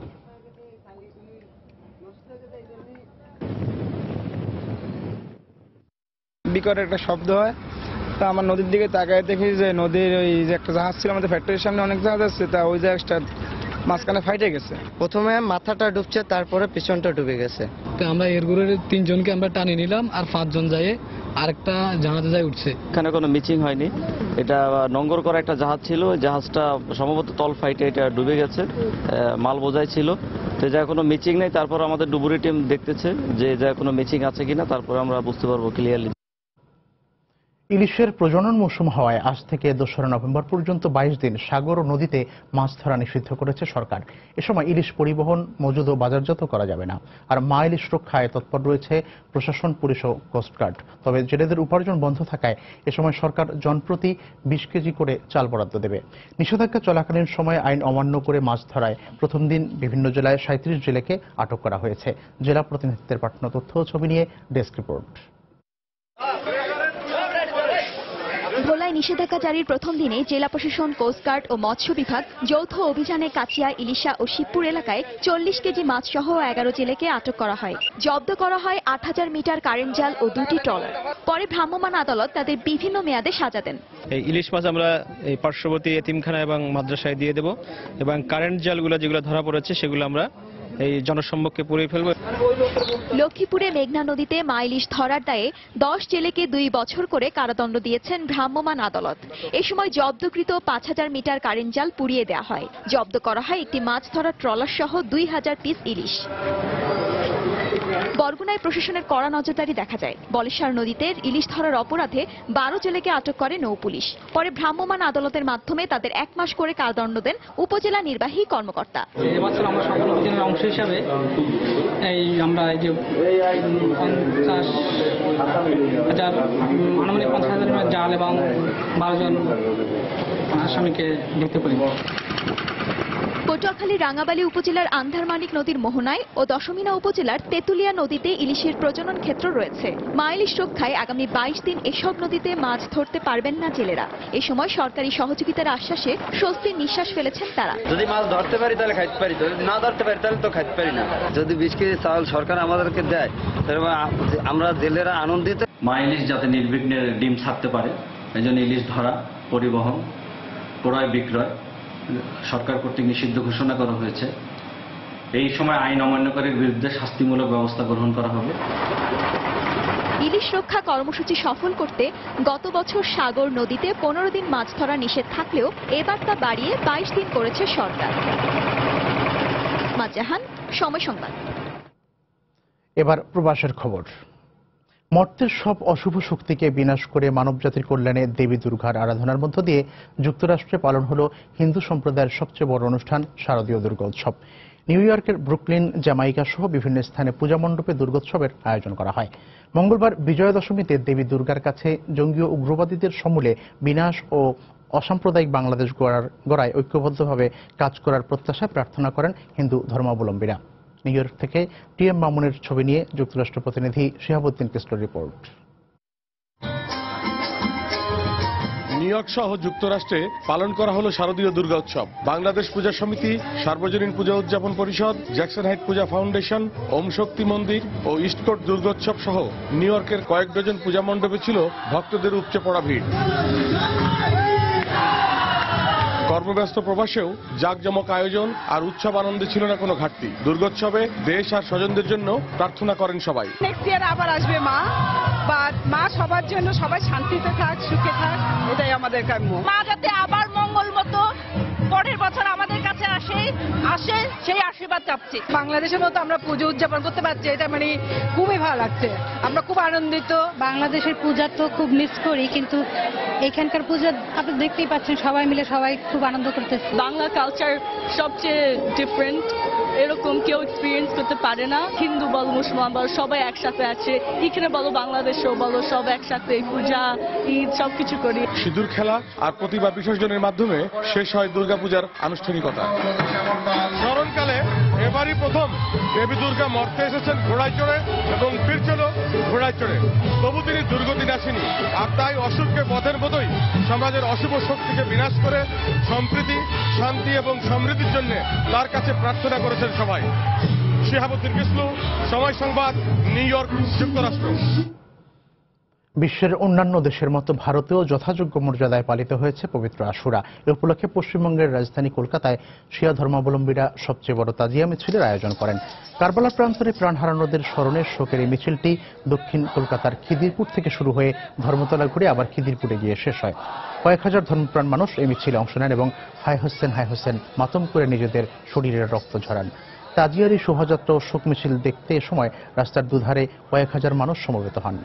বিকট একটা শব্দ হয়, তা আমার নদীর দিকে তাকায় দেখি যে নদীর ওই যে একটা জাহাজ ছিল, আমাদের ফ্যাক্টরির সামনে অনেক জাহাজ আছে, তা ওই জাহাজটা মাঝখানে ফাইটে গেছে। প্রথমে মাথাটা ডুবছে, তারপরে পিছনটা ডুবে গেছে। আমরা এরগুলোর 3 জনকে আমরা টানি নিলাম, আর 5 জন যায় আরেকটা জাহাজে যায় উঠছে। এখানে কোনো মিচিং হয়নি, এটা নোঙ্গর করা একটা জাহাজ ছিল। ওই জাহাজটা সম্ভবত তল ফাইটে এটা ডুবে গেছে, মাল বোঝাই ছিল। তো যা কোনো মিচিং নেই। তারপর আমাদের ডুবুরি টিম দেখতেছে যে যা কোনো মিচিং আছে কিনা, তারপর আমরা বুঝতে পারবো ক্লিয়ারলি। ইলিশের প্রজনন মৌসুম হওয়ায় আজ থেকে 2রা নভেম্বর পর্যন্ত 22 দিন সাগর ও নদীতে মাছ ধরা নিষিদ্ধ করেছে সরকার। এ সময় ইলিশ পরিবহন, মজুদ ও বাজারজাত করা যাবে না। আর মা ইলিশ রক্ষায় তৎপর রয়েছে প্রশাসন, পুলিশ ও কোস্টগার্ড। তবে জেলেদের উপার্জন বন্ধ থাকায় এ সময় সরকার জনপ্রতি 20 কেজি করে চাল বরাদ্দ দেবে। নিষেধাজ্ঞা চলাকালীন সময় আইন অমান্য করে মাছ ধরায় প্রথম দিন বিভিন্ন জেলায় 37 জেলেকে আটক করা হয়েছে। জেলা প্রতিনিধিদের পাঠানো তথ্য ও ছবি নিয়ে ডেস্ক রিপোর্ট। ভোলায় নিষেধাজ্ঞা জারির প্রথম দিনে জেলা প্রশাসন, কোস্টগার্ড ও মৎস্য বিভাগ যৌথ অভিযানে কাচিয়া, ইলিশা ও শিবপুর এলাকায় 40 কেজি মাছ সহ 11 জেলেকে আটক করা হয়। জব্দ করা হয় 8000 মিটার কারেন্ট জাল ও 2টি ট্রলার। পরে ভ্রাম্যমাণ আদালত তাদের বিভিন্ন মেয়াদে সাজা দেন। এই ইলিশ মাছ আমরা এই পার্শ্ববর্তী এতিমখানা এবং মাদ্রাসায় দিয়ে দেব, এবং কারেন্ট জালগুলো যেগুলো ধরা পড়েছে সেগুলো আমরা এই জনসম্মুখে পুড়িয়ে ফেলব। লক্ষ্মীপুরে মেঘনা নদীতে মা ইলিশ ধরার দায়ে 10 জেলেকে 2 বছর করে কারাদণ্ড দিয়েছেন ভ্রাম্যমাণ আদালত। এ সময় জব্দকৃত 5000 মিটার কারেন্ট জাল পুড়িয়ে দেওয়া হয়। জব্দ করা হয় একটি মাছ ধরার ট্রলার সহ 2000 পিস ইলিশ। বরগুনায় প্রশাসনের কড়া নজরদারি দেখা যায়। বলেশ্বর নদীতে ইলিশ ধরার অপরাধে 12 জেলেকে আটক করে নৌ পুলিশ। পরে ভ্রাম্যমাণ আদালতের মাধ্যমে তাদের 1 মাস করে কারাদণ্ড দেন উপজেলা নির্বাহী কর্মকর্তা। অংশ হিসাবে আমরা এই যে 50,000 জাল এবং 12 জন আসামিকে দেখতে পারি। পটুয়াখালী রাঙ্গাবালী উপজেলার আন্ধারমানিক নদীর মোহনায় ও দশমিনা উপজেলার তেতুলিয়া নদীতে ইলিশের প্রজনন ক্ষেত্র রয়েছে। মা ইলিশ রক্ষায় আগামী 22 দিন এসব নদীতে মাছ ধরতে পারবেন না জেলেরা। এ সময় সরকারি সহযোগিতার আশ্বাসে স্বস্তির নিঃশ্বাস ফেলেছেন তারা। যদি মাছ ধরতে পারি তাহলে খাইতে পারি, যদি না ধরতে পারি তাহলে তো খাইতে পারি না। যদি 20 কেজি চাল সরকার আমাদেরকে দেয় তাহলে আমরা জেলেরা আনন্দিত। মা ইলিশ যাতে নির্বিঘ্নে ডিম ছাড়তে পারে এই জন্য ইলিশ ধরা, পরিবহন, ক্রয় বিক্রয় সরকার কর্তৃক নিষিদ্ধ ঘোষণা করা হয়েছে। এই সময় আইন অমান্যকারীর বিরুদ্ধে শাস্তিমূলক ব্যবস্থা গ্রহণ করা হবে। ইলিশ রক্ষা কর্মসূচি সফল করতে গত বছর সাগর নদীতে 15 দিন মাছ ধরা নিষেধ থাকলেও এবার তা বাড়িয়ে 22 দিন করেছে সরকার। মাজাহান, সময় সংবাদ। এবার প্রবাসের খবর। মর্তের সব অশুভ শক্তিকে বিনাশ করে মানবজাতির কল্যাণে দেবী দুর্গার আরাধনার মধ্য দিয়ে যুক্তরাষ্ট্রে পালন হলো হিন্দু সম্প্রদায়ের সবচেয়ে বড় অনুষ্ঠান শারদীয় দুর্গা উৎসব। নিউ ইয়র্কের ব্রুকলিন, জ্যামাইকা সহ বিভিন্ন স্থানে পূজা মণ্ডপে দুর্গোৎসবের আয়োজন করা হয়। মঙ্গলবার বিজয়া দশমীতে দেবী দুর্গার কাছে জঙ্গি ও উগ্রবাদীদের সমূলে বিনাশ ও অসাম্প্রদায়িক বাংলাদেশ গড়ায় ঐক্যবদ্ধভাবে কাজ করার প্রত্যাশায় প্রার্থনা করেন হিন্দু ধর্মাবলম্বীরা। নিউ ইয়র্ক থেকে টিএম মামুনের ছবি নিয়ে যুক্তরাষ্ট্র প্রতিনিধি শিহাবুদ্দিন কিসলোর রিপোর্ট। নিউ ইয়র্ক সহ যুক্তরাষ্ট্রে পালন করা হলো শারদীয় দুর্গা উৎসব। বাংলাদেশ পূজা সমিতি, সার্বজনীন পূজা উদযাপন পরিষদ, জ্যাকসন হাইট পূজা ফাউন্ডেশন, ওম শক্তি মন্দির ও ইস্টকোট দুর্গোৎসব সহ নিউ ইয়র্কের কয়েক ডজন পূজা মণ্ডপে ছিল ভক্তদের উপচে পড়া ভিড়। কর্মব্যস্ত প্রবাসেও জাঁকজমক আয়োজন আর উৎসব আনন্দে ছিল না কোনো ঘাটতি। দুর্গোৎসবে দেশ আর স্বজনদের জন্য প্রার্থনা করেন সবাই। নেক্সট ইয়ার আবার আসবে মা সবার জন্য, সবাই শান্তিতে থাক, সুখে থাক, এটাই আমাদের কাম্য। মা যাতে আবার মঙ্গল মতো পরের বছর আমাদের কাছে আসে সেই আশীর্বাদ চাচ্ছি। বাংলাদেশের মতো আমরা পুজো উদযাপন করতে পারছি, এটা মানে খুবই ভালো লাগছে, আমরা খুব আনন্দিত। বাংলাদেশের পূজা তো খুব মিস করি, কিন্তু এখানকার পূজা আপনি দেখতেই পাচ্ছেন, সবাই মিলে সবাই খুব আনন্দ করতেছে। বাংলা কালচার সবচেয়ে ডিফারেন্ট, এরকম কেউ এক্সপিরিয়েন্স করতে পারে না। হিন্দু বলো, মুসলমান বলো, সবাই একসাথে আছে। এখানে বলো, বাংলাদেশেও বলো, সব একসাথে পূজা, ঈদ সবকিছু করি। সিঁদুর খেলা আর প্রতিমা বিসর্জনের মাধ্যমে শেষ হয় দুর্গাপূজার আনুষ্ঠানিকতা। স্মরণকালে এবারই প্রথম দেবী দুর্গা মর্তে এসেছেন ঘোড়ায় চড়ে এবং ফিরছিল ঘোড়ায় চড়ে। তবু তিনি দুর্গতি আসেনি, আর তাই অসুখকে পথের মতোই সমাজের অশুভ শক্তিকে বিনাশ করে সম্প্রীতি, শান্তি এবং সমৃদ্ধির জন্য তার কাছে প্রার্থনা করেছেন সবাই। শিহাবুদ্দিন কিসলু, সময় সংবাদ, নিউ ইয়র্ক, যুক্তরাষ্ট্র। বিশ্বের অন্যান্য দেশের মতো ভারতেও যথাযোগ্য মর্যাদায় পালিত হয়েছে পবিত্র আশুরা। এ উপলক্ষে পশ্চিমবঙ্গের রাজধানী কলকাতায় শিয়া ধর্মাবলম্বীরা সবচেয়ে বড় তাজিয়া মিছিলের আয়োজন করেন। কারবালার প্রান্তরে প্রাণ হারানোদের স্মরণে শোকের এই মিছিলটি দক্ষিণ কলকাতার খিদিরপুর থেকে শুরু হয়ে ধর্মতলা ঘুরে আবার খিদিরপুরে গিয়ে শেষ হয়। কয়েক হাজার ধর্মপ্রাণ মানুষ এই মিছিলে অংশ নেন এবং হায় হোসেন মাতম করে নিজেদের শরীরের রক্ত ঝরান। তাজিয়ারি শোভাযাত্রা ও শোক মিছিল দেখতে এ সময় রাস্তার দুধারে কয়েক হাজার মানুষ সমবেত হন।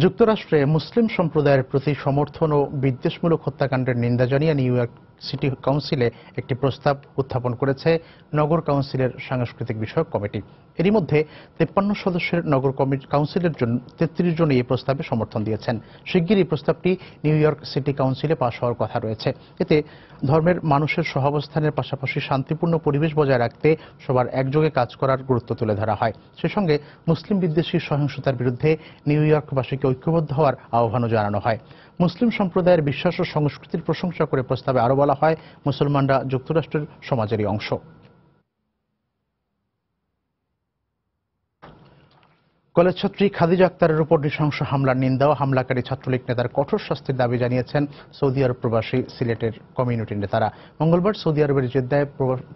যুক্তরাষ্ট্রে মুসলিম সম্প্রদায়ের প্রতি সমর্থন ও বিদ্বেষমূলক হত্যাকাণ্ডের নিন্দা জানিয়ে নিউ ইয়র্ক সিটি কাউন্সিলে একটি প্রস্তাব উত্থাপন করেছে নগর কাউন্সিলের সাংস্কৃতিক বিষয়ক কমিটি। এরই মধ্যে 53 সদস্যের নগর কাউন্সিলের জন্য 33 জন এই প্রস্তাবে সমর্থন দিয়েছেন। শিগগিরই এই প্রস্তাবটি নিউ ইয়র্ক সিটি কাউন্সিলে পাশ হওয়ার কথা রয়েছে। এতে ধর্মের মানুষের সহাবস্থানের পাশাপাশি শান্তিপূর্ণ পরিবেশ বজায় রাখতে সবার একযোগে কাজ করার গুরুত্ব তুলে ধরা হয়। সেই সঙ্গে মুসলিম বিদ্বেষী সহিংসতার বিরুদ্ধে নিউ ইয়র্কবাসীকে ঐক্যবদ্ধ হওয়ার আহ্বানও জানানো হয়। মুসলিম সম্প্রদায়ের বিশ্বাস ও সংস্কৃতির প্রশংসা করে প্রস্তাবে আরও বলা হয়, মুসলমানরা যুক্তরাষ্ট্রের সমাজেরই অংশ। কলেজ ছাত্রী খাদিজা আক্তারের উপর নৃশংস হামলার নিন্দা ও হামলাকারী ছাত্রলীগ নেতার কঠোর শাস্তির দাবি জানিয়েছেন সৌদি আরব প্রবাসী সিলেটের কমিউনিটির নেতারা। মঙ্গলবার সৌদি আরবের জেদ্দায়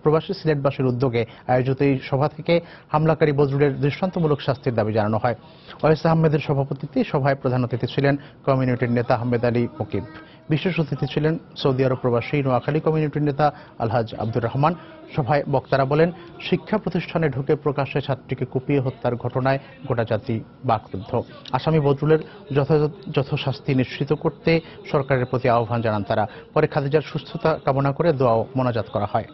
প্রবাসী সিলেটবাসীর উদ্যোগে আয়োজিত এই সভা থেকে হামলাকারী বজরুলের দৃষ্টান্তমূলক শাস্তির দাবি জানানো হয়। ওয়েস আহমেদের সভাপতিত্বে সভায় প্রধান অতিথি ছিলেন কমিউনিটির নেতা আহমেদ আলী মুকিব। বিশেষ অতিথি ছিলেন সৌদি আরব প্রবাসী নোয়াখালী কমিউনিটির নেতা আলহাজ আব্দুর রহমান। সভায় বক্তারা বলেন, শিক্ষা প্রতিষ্ঠানে ঢুকে প্রকাশ্যে ছাত্রীকে কুপিয়ে হত্যার ঘটনায় গোটা জাতি বাকরুদ্ধ। আসামি বজরুলের যথাযথ শাস্তি নিশ্চিত করতে সরকারের প্রতি আহ্বান জানান তারা। পরে খাদিজার সুস্থতা কামনা করে দোয়া ও মোনাজাত করা হয়।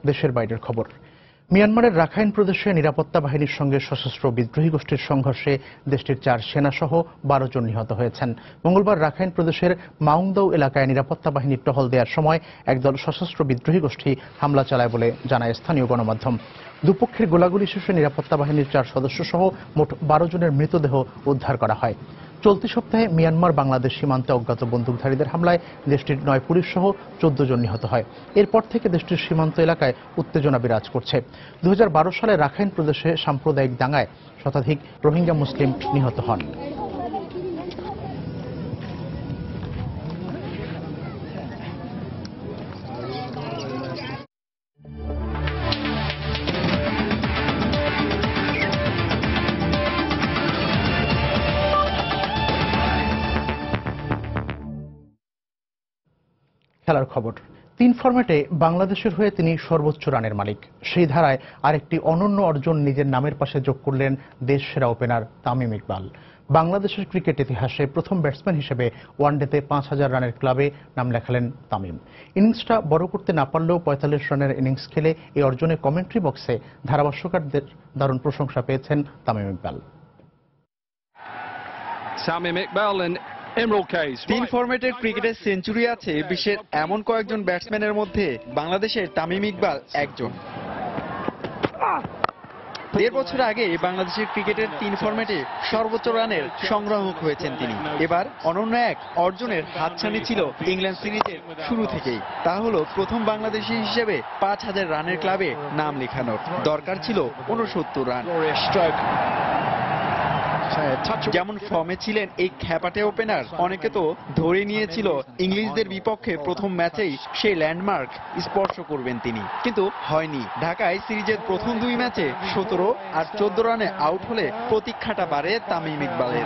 দেশের বাইরের খবর। মিয়ানমারের রাখাইন প্রদেশে নিরাপত্তা বাহিনীর সঙ্গে সশস্ত্র বিদ্রোহী গোষ্ঠীর সংঘর্ষে দেশটির 4 সেনাসহ 12 জন নিহত হয়েছেন। মঙ্গলবার রাখাইন প্রদেশের মাউংদাও এলাকায় নিরাপত্তা বাহিনীর টহল দেওয়ার সময় একদল সশস্ত্র বিদ্রোহী গোষ্ঠী হামলা চালায় বলে জানায় স্থানীয় গণমাধ্যম। দুপক্ষের গোলাগুলি শেষে নিরাপত্তা বাহিনীর 4 সদস্য সহ মোট 12 জনের মৃতদেহ উদ্ধার করা হয়। চলতি সপ্তাহে মিয়ানমার বাংলাদেশ সীমান্তে অজ্ঞাত বন্দুকধারীদের হামলায় দেশটির 9 পুলিশ সহ 14 জন নিহত হয়। এরপর থেকে দেশটির সীমান্ত এলাকায় উত্তেজনা বিরাজ করছে। 2012 সালে রাখাইন প্রদেশে সাম্প্রদায়িক দাঙ্গায় শতাধিক রোহিঙ্গা মুসলিম নিহত হন। খেলার খবর। 3 ফরম্যাটে বাংলাদেশের হয়ে তিনি সর্বোচ্চ রানের মালিক। সেই ধারায় আরেকটি অনন্য অর্জন নিজের নামের পাশে যোগ করলেন দেশ সেরা ওপেনার তামিম ইকবাল। বাংলাদেশের ক্রিকেট ইতিহাসে প্রথম ব্যাটসম্যান হিসেবে ওয়ানডেতে 5000 রানের ক্লাবে নাম লেখালেন তামিম। ইনিংসটা বড় করতে না পারলেও 45 রানের ইনিংস খেলে এই অর্জনে কমেন্ট্রি বক্সে ধারাভাষ্যকারদের দারুণ প্রশংসা পেয়েছেন তামিম ইকবাল। 3 ফরম্যাটের ক্রিকেটের সেঞ্চুরি আছে বিশ্বের এমন কয়েকজন ব্যাটসম্যানের মধ্যে বাংলাদেশের তামিম ইকবাল একজন। 1.5 বছর আগে বাংলাদেশের ক্রিকেটের 3 ফরম্যাটে সর্বোচ্চ রানের সংগ্রাহক হয়েছেন তিনি। এবার অনন্য এক অর্জনের হাতছানি ছিল ইংল্যান্ড সিরিজের শুরু থেকেই। তা হলো প্রথম বাংলাদেশি হিসেবে 5000 রানের ক্লাবে নাম লেখানোর। দরকার ছিল 69 রান। যেমন ফর্মে ছিলেন এই খ্যাপাটে ওপেনার, অনেকে তো ধরে নিয়েছিল ইংলিশদের বিপক্ষে প্রথম ম্যাচেই সেই ল্যান্ডমার্ক স্পর্শ করবেন তিনি, কিন্তু হয়নি। ঢাকায় সিরিজের প্রথম 2 ম্যাচে 17 আর 14 রানে আউট হলে প্রতীক্ষাটা বাড়ে তামিম ইকবালের।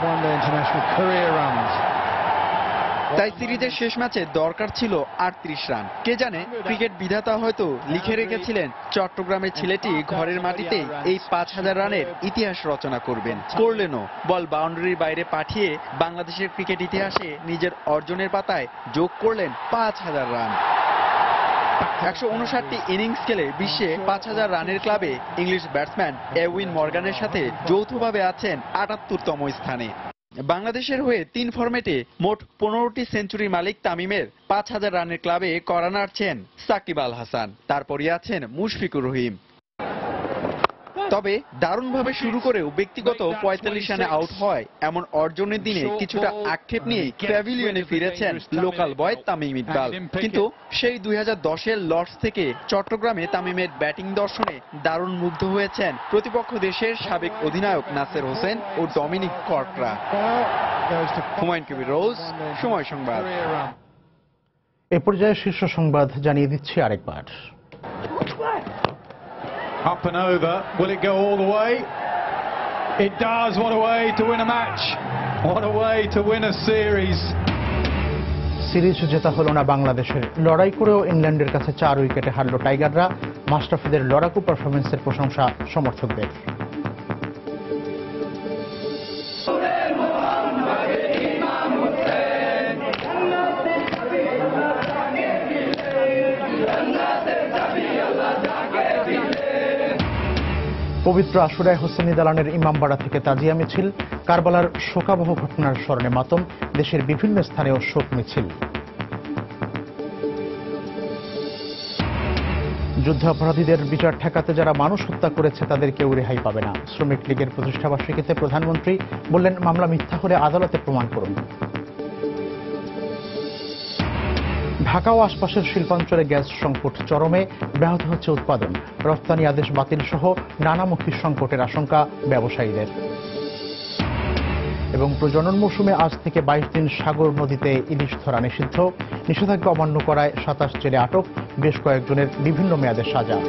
তাই সিরিজের শেষ ম্যাচে দরকার ছিল 38 রান। কে জানে ক্রিকেট বিধাতা হয়তো লিখে রেখেছিলেন চট্টগ্রামের ছেলেটি ঘরের মাটিতে এই 5000 রানের ইতিহাস রচনা করবেন। করলেনও। বল বাউন্ডারির বাইরে পাঠিয়ে বাংলাদেশের ক্রিকেট ইতিহাসে নিজের অর্জনের পাতায় যোগ করলেন 5000 রান। 159টি ইনিংস খেলে বিশ্বে 5000 রানের ক্লাবে ইংলিশ ব্যাটসম্যান এউইন মর্গানের সাথে যৌথভাবে আছেন 78তম স্থানে। বাংলাদেশের হয়ে 3 ফরম্যাটে মোট 15টি সেঞ্চুরির মালিক তামিমের 5000 রানের ক্লাবে কড়া নাড়ছেন সাকিব আল হাসান, তারপরই আছেন মুশফিকুর রহিম। তবে দারুণভাবে শুরু করেও ব্যক্তিগত 45 রানে আউট হয় এমন অর্জনের দিনে কিছুটা আক্ষেপ নিয়ে প্যাভিলিয়নে ফিরেছেন লোকাল বয় তামিম ইকবাল। কিন্তু সেই 2010-এর লর্ডস থেকে চট্টগ্রামে তামিমের ব্যাটিং দর্শনে দারুণ মুগ্ধ হয়েছেন প্রতিপক্ষ দেশের সাবেক অধিনায়ক নাসের হোসেন ও ডমিনিক কর্করা। হুমায়ুন কবির রোজ, সময় সংবাদ। এ পর্যায়ে শীর্ষ সংবাদ জানিয়ে দিচ্ছি আরেকবার। Up and over. Will it go all the way? It does. What a way to win a match. What a way to win a series. Series জেতা হলো না বাংলাদেশের। লড়াই করেও ইংল্যান্ডের কাছে 4 উইকেটে হারল টাইগাররা। মাশরাফিদের লড়াকু পারফরমেন্সের প্রশংসা সমর্থকদের। পবিত্র আশুরায় হোসেনি দালানের ইমামবাড়া থেকে তাজিয়া মিছিল, কারবালার শোকাবহ ঘটনার স্মরণে মাতম, দেশের বিভিন্ন স্থানেও শোক মিছিল। যুদ্ধাপরাধীদের বিচার ঠেকাতে যারা মানুষ হত্যা করেছে তাদের কেউ রেহাই পাবে না। শ্রমিক লীগের প্রতিষ্ঠাবার্ষিকীতে প্রধানমন্ত্রী বললেন, মামলা মিথ্যা হলে আদালতে প্রমাণ করুন। ঢাকা ও আশপাশের শিল্পাঞ্চলে গ্যাস সংকট চরমে, ব্যাহত হচ্ছে উৎপাদন। রপ্তানি আদেশ বাতিল সহ নানামুখী সংকটের আশঙ্কা ব্যবসায়ীদের। এবং প্রজনন মৌসুমে আজ থেকে 22 দিন সাগর নদীতে ইলিশ ধরা নিষিদ্ধ। নিষেধাজ্ঞা অমান্য করায় 27 জেলে আটক, বেশ কয়েকজনের বিভিন্ন মেয়াদে সাজা।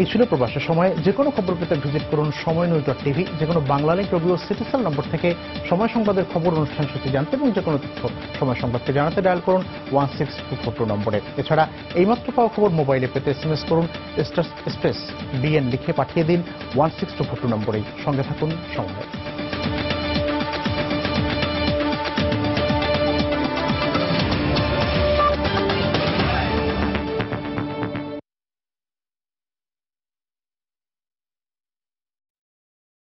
এই ছিল প্রবাসের সময়। যে কোনো খবর পেতে ভিজিট করুন সময়নিউজ.টিভি। যে কোনো বাংলা লিংক রবিও সিটিসেল নম্বর থেকে সময় সংবাদের খবর, অনুষ্ঠান সূচি জানতে এবং যে কোনো তথ্য সময় সংবাদকে জানাতে ডায়াল করুন 16242 নম্বরে। এছাড়া এইমাত্র পাওয়া খবর মোবাইলে পেতে SMS করুন *BN লিখে পাঠিয়ে দিন 16242 নম্বরেই। সঙ্গে থাকুন সময়।